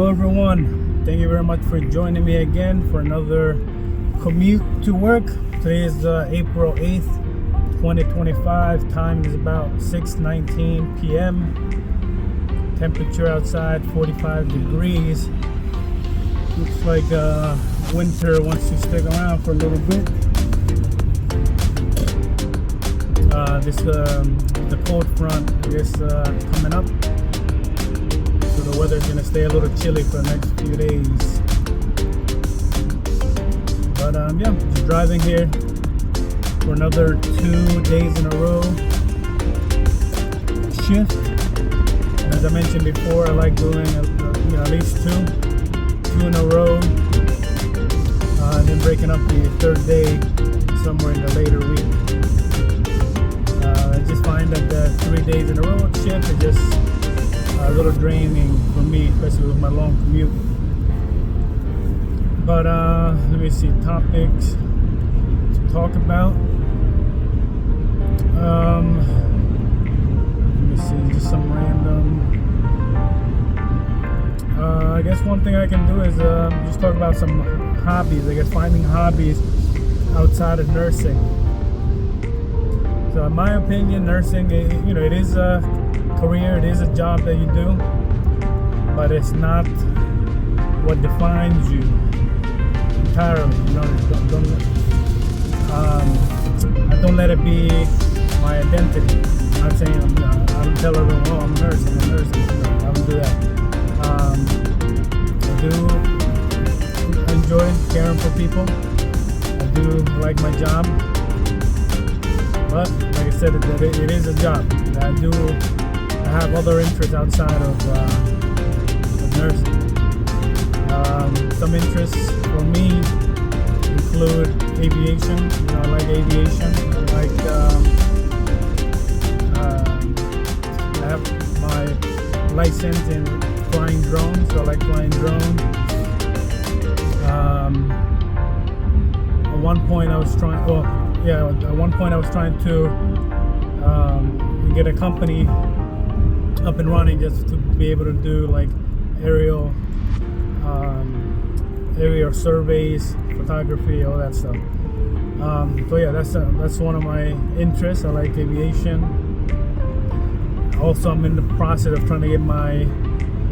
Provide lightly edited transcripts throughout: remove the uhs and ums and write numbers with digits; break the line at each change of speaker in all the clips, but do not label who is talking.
Hello everyone, thank you very much for joining me again for another commute to work. Today is April 8th, 2025. Time is about 6:19 p.m. Temperature outside 45 degrees. Looks like winter wants to stick around for a little bit. The cold front is coming up. So the weather's gonna stay a little chilly for the next few days. But yeah, just driving here for another 2 days in a row shift. And as I mentioned before, I like doing at least two in a row, and then breaking up the third day somewhere in the later week. I just find that the 3 days in a row shift is just a little draining for me, especially with my long commute. But let me see, topics to talk about. Let me see, just some random. I guess one thing I can do is just talk about some hobbies. I guess finding hobbies outside of nursing. So in my opinion, nursing, it is a career, it is a job that you do, but it's not what defines you entirely. I don't let it be my identity. I'm not saying I don't tell everyone, oh, I'm a nurse. No, I don't do that. I do enjoy caring for people. I do like my job, but like I said, it is a job. I have other interests outside of nursing. Some interests for me include aviation. I like aviation. I have my license in flying drones, so I like flying drones. At one point I was trying to get a company up and running just to be able to do like aerial surveys, photography, all that stuff. So yeah, that's one of my interests. I like aviation. Also, I'm in the process of trying to get my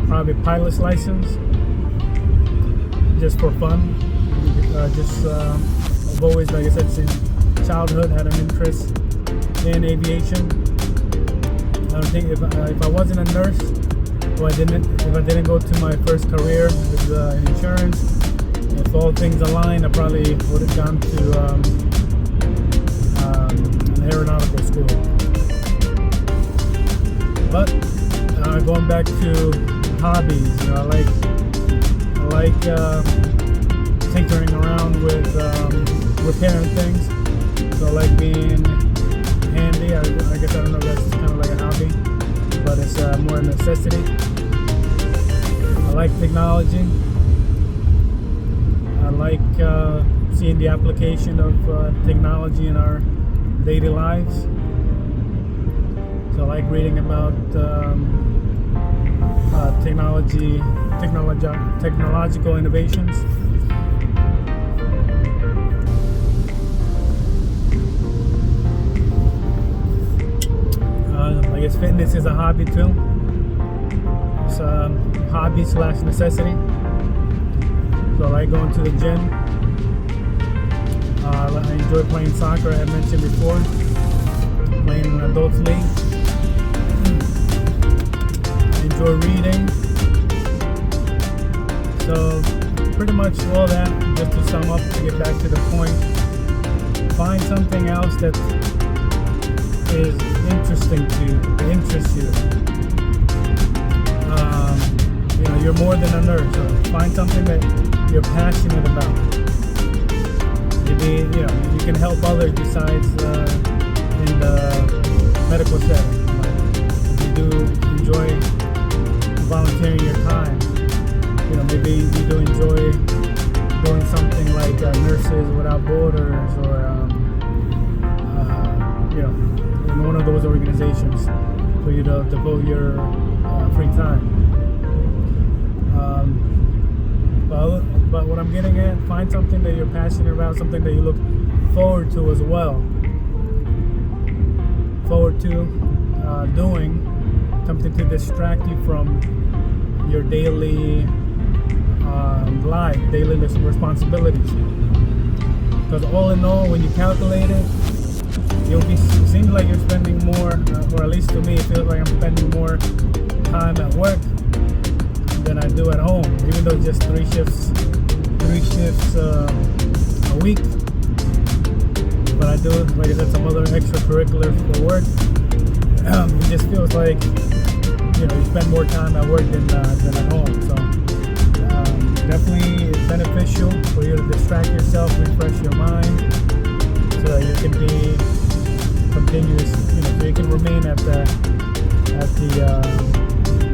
private pilot's license, just for fun. I've always, like I said, since childhood, had an interest in aviation. I don't think if I wasn't a nurse, if I didn't go to my first career with insurance, if all things aligned, I probably would have gone to an aeronautical school. But going back to hobbies, I like tinkering around with repairing things. So I like being handy. I guess I don't know if that's kind of like a hobby, but it's more a necessity. I like technology. I like seeing the application of technology in our daily lives. So I like reading about technological innovations. I guess fitness is a hobby too. It's a hobby / necessity. So I like going to the gym. I enjoy playing soccer, I had mentioned before. Playing in an adults league. I enjoy reading. So pretty much all that, just to sum up, to get back to the point. Find something else that is interesting to you, that interests you. You're more than a nurse, so find something that you're passionate about. Maybe you can help others besides in the medical setting. You do enjoy volunteering your time. Maybe you do enjoy doing something like Nurses Without Borders, or in one of those organizations for you to devote your free time. I'm getting at. Find something that you're passionate about, something that you look forward to as well. Forward to doing something to distract you from your daily life, daily responsibilities. Because all in all, when you calculate it, it seems like you're spending more, or at least to me, it feels like I'm spending more time at work than I do at home, even though it's just three shifts a week. But I do, like I said, some other extracurriculars for work. It just feels like, you spend more time at work than at home. So definitely it's beneficial for you to distract yourself, refresh your mind, so that you can be continuous, so you can remain at the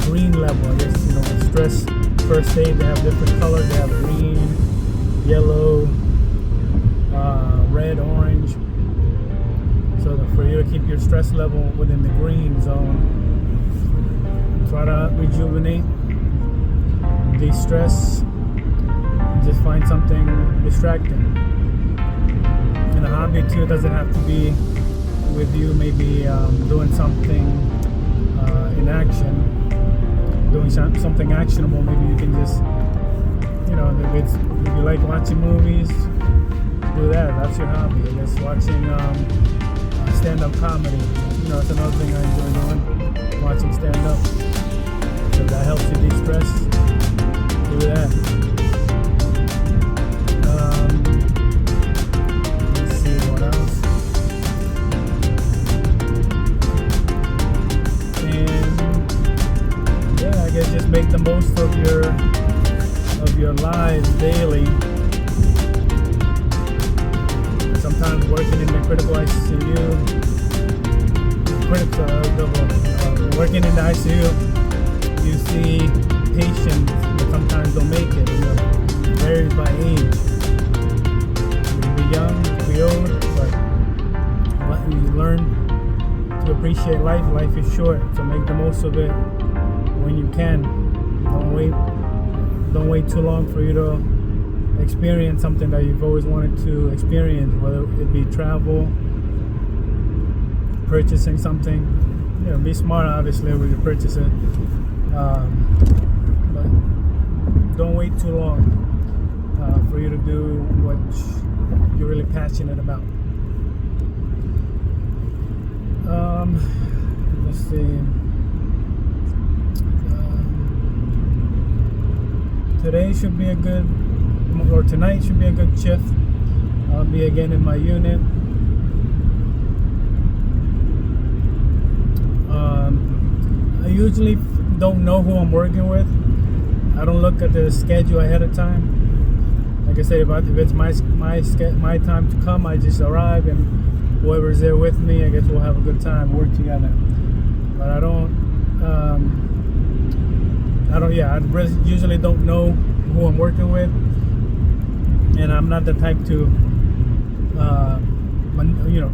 green level. I guess, stress first aid, they have different colors. They have green, yellow, red, orange. So for you to keep your stress level within the green zone, try to rejuvenate, de-stress, just find something distracting. And a hobby too doesn't have to be with you, maybe doing something in action, doing something actionable. Maybe you can just, if you like watching movies, do that. That's your hobby. I guess watching stand-up comedy. It's another thing I enjoy doing. Watching stand-up. So that helps you de-stress. Do that. Let's see what else. And yeah, I guess just make the most of your lives daily. Sometimes working in the critical ICU, working in the ICU, you see patients that sometimes don't make it. It varies by age. You can be young, you can be old, but you learn to appreciate life. Life is short, so make the most of it when you can. Don't wait too long for you to experience something that you've always wanted to experience, whether it be travel, purchasing something. Be smart, obviously, when you purchase it, but don't wait too long for you to do what you're really passionate about. Let's see. Today should be a good, or tonight should be a good shift. I'll be again in my unit. I usually don't know who I'm working with. I don't look at the schedule ahead of time. Like I said, if it's my time to come, I just arrive, and whoever's there with me, I guess we'll have a good time, work together. But I usually don't know who I'm working with, and I'm not the type to,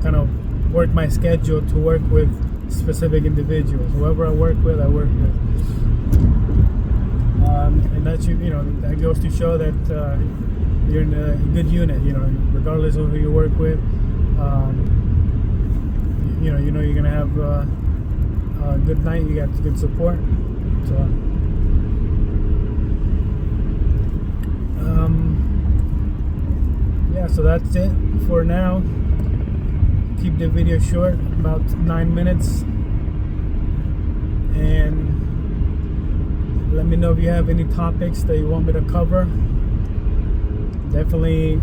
kind of work my schedule to work with specific individuals. Whoever I work with, I work with. And that goes to show that you're in a good unit. Regardless of who you work with, you're gonna have a good night. You got good support. So. So that's it for now. Keep the video short, about 9 minutes, and let me know if you have any topics that you want me to cover. Definitely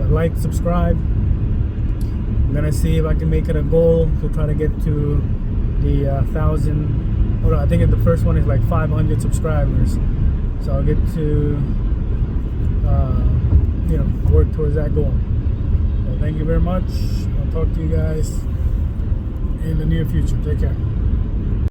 like, subscribe. I'm gonna see if I can make it a goal to try to get to the 1,000. I think the first one is like 500 subscribers, so I'll get to work towards that goal. So thank you very much. I'll talk to you guys in the near future. Take care.